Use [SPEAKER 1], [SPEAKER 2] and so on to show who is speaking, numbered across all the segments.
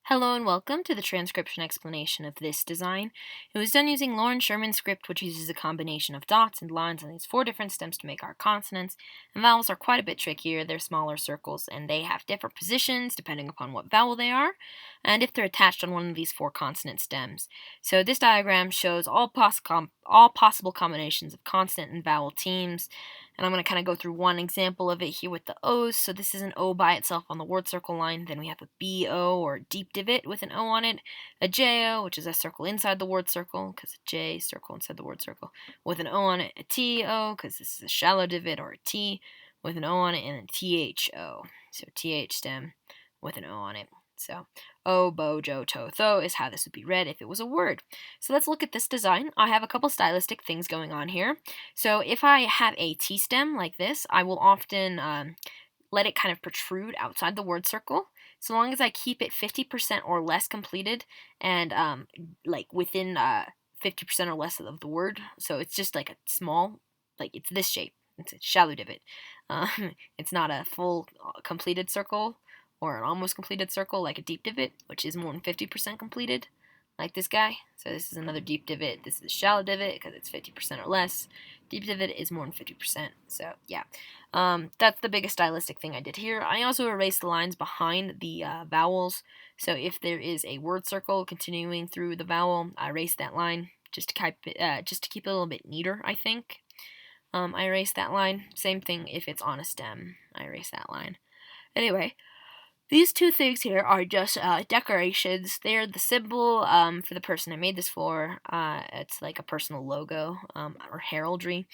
[SPEAKER 1] Hello and welcome to the transcription explanation of this design. It was done using Loren Sherman script, which uses a combination of dots and lines on these four different stems to make our consonants, and vowels are quite a bit trickier. They're smaller circles, and they have different positions depending upon what vowel they are, and if they're attached on one of these four consonant stems. So this diagram shows all possible combinations of consonant and vowel teams, and I'm going to kind of go through one example of it here with the O's. So this is an O by itself on the word circle line. Then we have a BO, or deep divot, with an O on it. A JO, which is a circle inside the word circle, because a J, circle inside the word circle, with an O on it. A TO, because this is a shallow divot, or a T, with an O on it. And a THO, so TH stem with an O on it. So, O, Bo, Jo, To, Tho is how this would be read if it was a word. So let's look at this design. I have a couple stylistic things going on here. So if I have a T stem like this, I will often let it kind of protrude outside the word circle. So long as I keep it 50% or less completed and like within 50% or less of the word. So it's just like a small, like it's this shape. It's a shallow divot. It's not a full completed circle or an almost completed circle like a deep divot, which is more than 50% completed, like this guy. So this is another deep divot. This is a shallow divot because it's 50% or less. Deep divot is more than 50%. So yeah, that's the biggest stylistic thing I did here. I also erased the lines behind the vowels. So if there is a word circle continuing through the vowel, I erased that line just to keep it a little bit neater, I think. I erased that line. Same thing if it's on a stem. I erased that line. Anyway, these two things here are just decorations. They're the symbol for the person I made this for. It's like a personal logo or heraldry.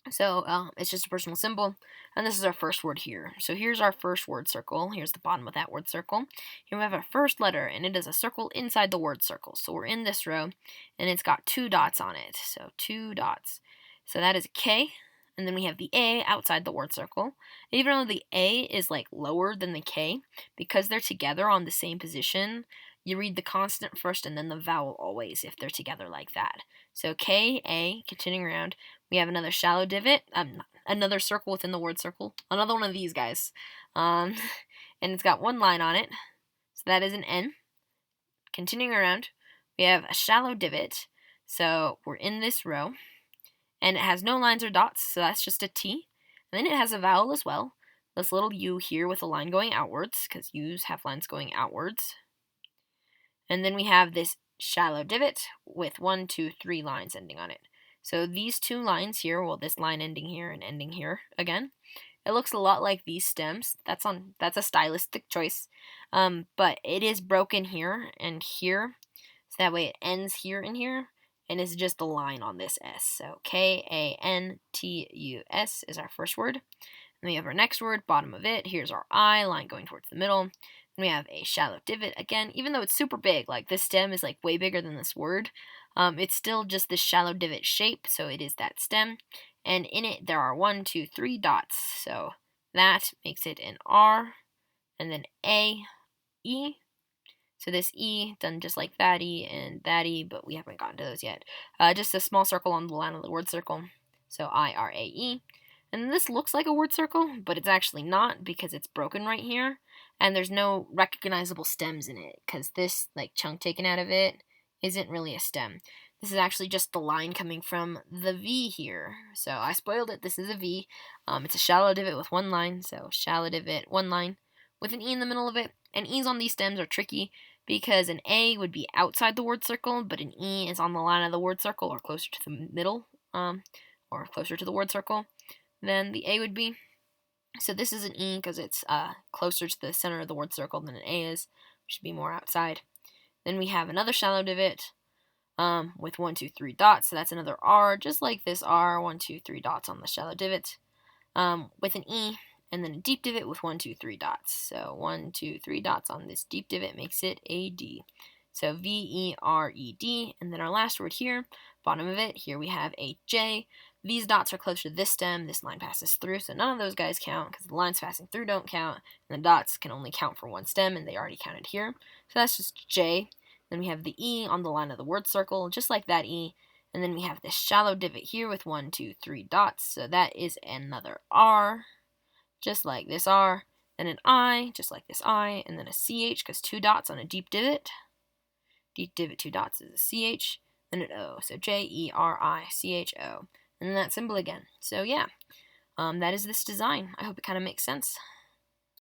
[SPEAKER 1] So it's just a personal symbol. And this is our first word here. So here's our first word circle. Here's the bottom of that word circle. Here we have our first letter, and it is a circle inside the word circle. So we're in this row, and it's got two dots on it. So two dots. So that is a K. And then we have the A outside the word circle. Even though the A is like lower than the K, because they're together on the same position, you read the consonant first and then the vowel always if they're together like that. So K, A, continuing around, we have another shallow divot, another circle within the word circle, another one of these guys. And it's got one line on it, so that is an N. Continuing around, we have a shallow divot, so we're in this row. And it has no lines or dots, so that's just a T. And then it has a vowel as well, this little U here with a line going outwards, because U's have lines going outwards. And then we have this shallow divot with 1, 2, 3 lines ending on it. So these two lines here, well, this line ending here and ending here again, it looks a lot like these stems. That's a stylistic choice, but it is broken here and here, so that way it ends here and here. And it's just a line on this S. So Kantus is our first word. Then we have our next word, bottom of it. Here's our I, line going towards the middle. Then we have a shallow divot again. Even though it's super big, like this stem is like way bigger than this word, it's still just this shallow divot shape, so it is that stem. And in it, there are 1, 2, 3 dots. So that makes it an R, and then A, E. So this E, done just like that E and that E, but we haven't gotten to those yet. Just a small circle on the line of the word circle. So IRAE. And this looks like a word circle, but it's actually not because it's broken right here. And there's no recognizable stems in it because this like chunk taken out of it isn't really a stem. This is actually just the line coming from the V here. So I spoiled it. This is a V. It's a shallow divot with one line. So shallow divot, one line with an E in the middle of it. And E's on these stems are tricky because an A would be outside the word circle, but an E is on the line of the word circle or closer to the middle, or closer to the word circle than the A would be. So this is an E because it's closer to the center of the word circle than an A is, which should be more outside. Then we have another shallow divot with 1, 2, 3 dots, so that's another R, just like this R, 1, 2, 3 dots on the shallow divot, with an E. And then a deep divot with 1, 2, 3 dots. So 1, 2, 3 dots on this deep divot makes it a D. So VERED. And then our last word here, bottom of it, here we have a J. These dots are closer to this stem. This line passes through, so none of those guys count because the lines passing through don't count. And the dots can only count for one stem, and they already counted here. So that's just J. Then we have the E on the line of the word circle, just like that E. And then we have this shallow divot here with 1, 2, 3 dots. So that is another R, just like this R. then an I, just like this I, and then a CH, because 2 dots on a deep divot. Deep divot, 2 dots is a CH, then an O, so JERICHO, and then that symbol again. So yeah, that is this design. I hope it kind of makes sense.